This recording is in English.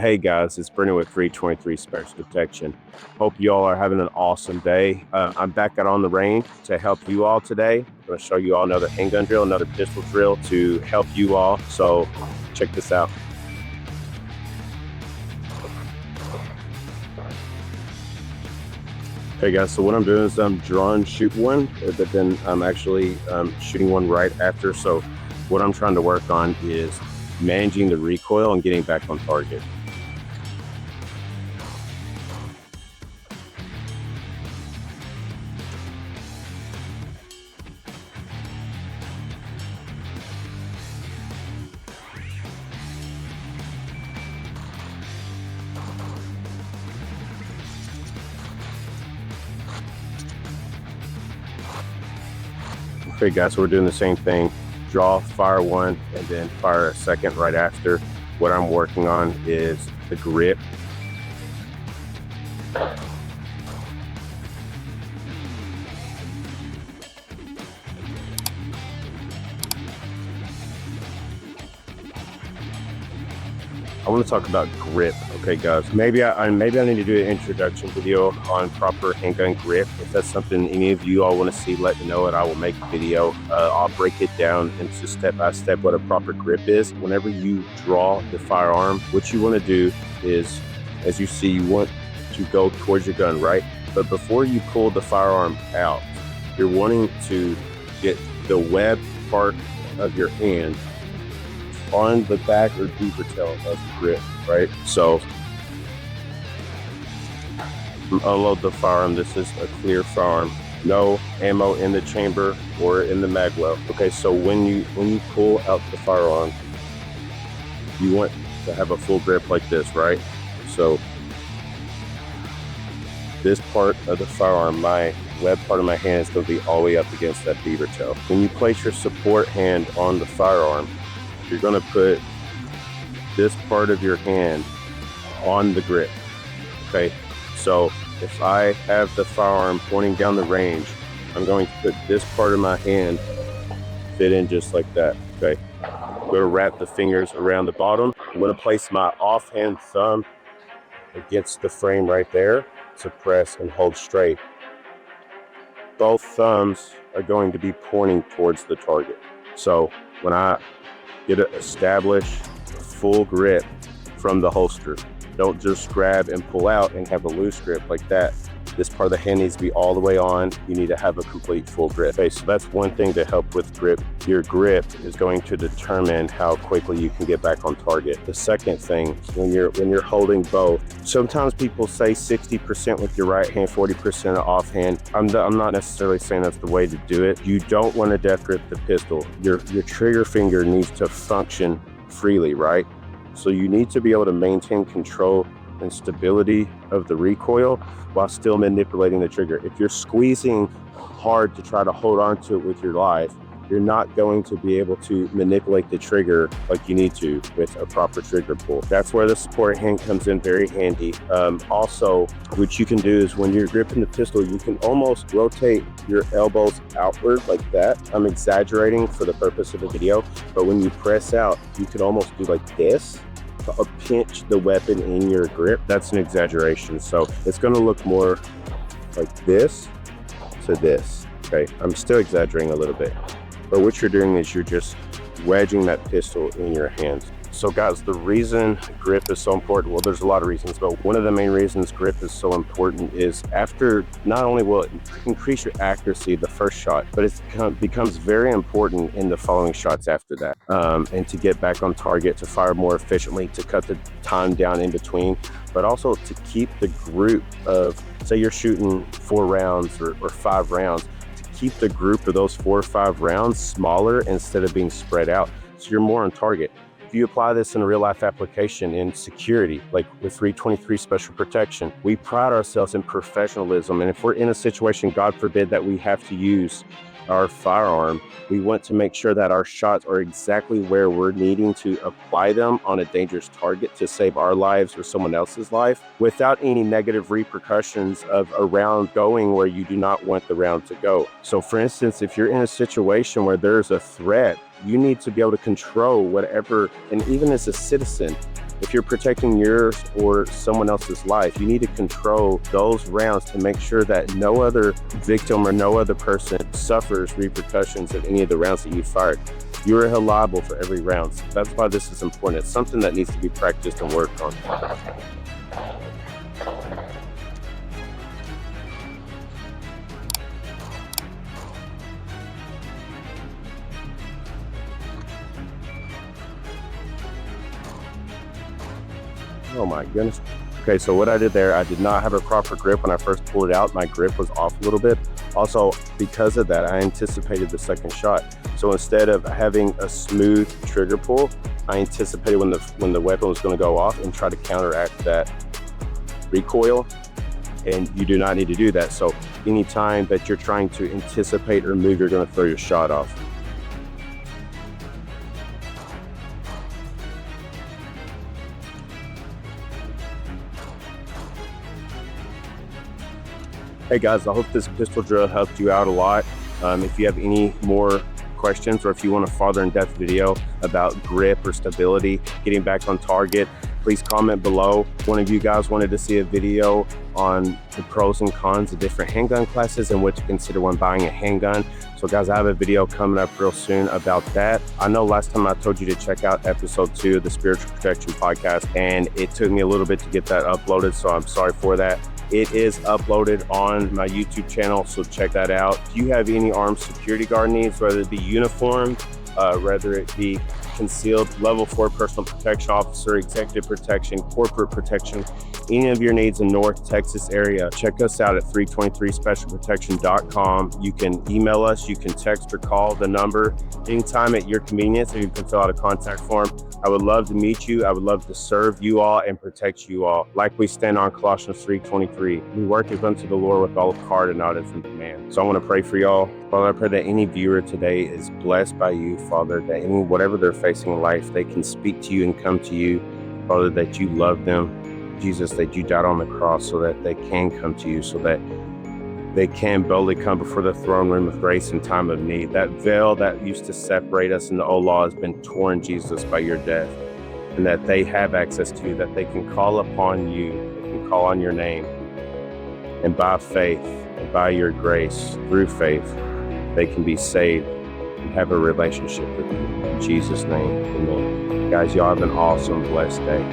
Hey guys, it's Brendan with 323 Special Protection. Hope you all are having an awesome day. I'm back out on the range to help you all today. I'm going to show you all another handgun drill, another pistol drill to help you all. So check this out. Okay guys, so what I'm doing is I'm drawing shoot one, but then I'm actually shooting one right after. So what I'm trying to work on is managing the recoil and getting back on target. Okay guys, so we're doing the same thing. Draw, fire one, and then fire a second right after. What I'm working on is the grip. I want to talk about grip. Okay guys, maybe I need to do an introduction video on proper handgun grip. If that's something any of you all want to see, let me know and I will make a video. I'll break it down into step by step what a proper grip is. Whenever you draw the firearm, what you want to do is, as you see, you want to go towards your gun, right? But before you pull the firearm out, you're wanting to get the web part of your hand on the back or deeper tail of the grip, right? So unload the firearm. This is a clear firearm, no ammo in the chamber or in the mag well. Okay, so when you pull out the firearm, you want to have a full grip like this, right? So this part of the firearm, my web part of my hand, is going to be all the way up against that beaver tail. When you place your support hand on the firearm, you're going to put this part of your hand on the grip. Okay, so if I have the firearm pointing down the range, I'm going to put this part of my hand fit in just like that. Okay, I'm going to wrap the fingers around the bottom. I'm going to place my offhand thumb against the frame right there to press and hold straight. Both thumbs are going to be pointing towards the target. So when I get it established, full grip from the holster. Don't just grab and pull out and have a loose grip like that. This part of the hand needs to be all the way on. You need to have a complete full grip. Okay, so that's one thing to help with grip. Your grip is going to determine how quickly you can get back on target. The second thing, when you're holding both, sometimes people say 60% with your right hand, 40% offhand. I'm not necessarily saying that's the way to do it. You don't want to death grip the pistol. Your trigger finger needs to function freely, right? So you need to be able to maintain control and stability of the recoil while still manipulating the trigger. If you're squeezing hard to try to hold on to it with your life, you're not going to be able to manipulate the trigger like you need to with a proper trigger pull. That's where the support hand comes in very handy. Also, what you can do is when you're gripping the pistol, you can almost rotate your elbows outward like that. I'm exaggerating for the purpose of the video, but when you press out, you can almost do like this, pinch the weapon in your grip. That's an exaggeration. So it's going to look more like this to this. Okay, I'm still exaggerating a little bit, but what you're doing is you're just wedging that pistol in your hands. So guys, the reason grip is so important, well, there's a lot of reasons, but one of the main reasons grip is so important is after, not only will it increase your accuracy the first shot, but it becomes very important in the following shots after that. And to get back on target, to fire more efficiently, to cut the time down in between, but also to keep the group of, say you're shooting 4 rounds or 5 rounds, to keep the group of those 4 or 5 rounds smaller instead of being spread out, so you're more on target. If you apply this in a real life application in security, like with 323 Special Protection, we pride ourselves in professionalism. And if we're in a situation, God forbid, that we have to use our firearm, we want to make sure that our shots are exactly where we're needing to apply them on a dangerous target to save our lives or someone else's life without any negative repercussions of a round going where you do not want the round to go. So for instance, if you're in a situation where there's a threat, you need to be able to control whatever, and even as a citizen, if you're protecting yours or someone else's life, you need to control those rounds to make sure that no other victim or no other person suffers repercussions of any of the rounds that you fired. You're held liable for every round. So that's why this is important. It's something that needs to be practiced and worked on. Oh my goodness. Okay, so what I did there, I did not have a proper grip when I first pulled it out. My grip was off a little bit. Also, because of that, I anticipated the second shot. So instead of having a smooth trigger pull, I anticipated when the weapon was going to go off and try to counteract that recoil. And you do not need to do that. So anytime that you're trying to anticipate or move, you're going to throw your shot off. Hey guys, I hope this pistol drill helped you out a lot. If you have any more questions or if you want a farther in-depth video about grip or stability, getting back on target, please comment below. One of you guys wanted to see a video on the pros and cons of different handgun classes and what to consider when buying a handgun. So guys, I have a video coming up real soon about that. I know last time I told you to check out episode 2 of the Spiritual Protection Podcast, and it took me a little bit to get that uploaded, so I'm sorry for that. It is uploaded on my YouTube channel, so check that out. If you have any armed security guard needs, whether it be uniform, whether it be concealed, level 4 personal protection officer, executive protection, corporate protection, any of your needs in North Texas area, check us out at 323specialprotection.com. You can email us, you can text or call the number anytime at your convenience, and you can fill out a contact form. I would love to meet you. I would love to serve you all and protect you all. Like we stand on Colossians 3:23. We work as unto the Lord with all heart and not as unto man. So I want to pray for y'all. Father, I pray that any viewer today is blessed by you, Father, that whatever they're facing in life, they can speak to you and come to you, Father, that you love them. Jesus, that you died on the cross so that they can come to you, so that they can boldly come before the throne room of grace in time of need. That veil that used to separate us in the old law has been torn, Jesus, by your death, and that they have access to you, that they can call upon you, they can call on your name, and by faith and by your grace, through faith, they can be saved and have a relationship with you. In Jesus' name, amen. Guys, y'all have an awesome, blessed day.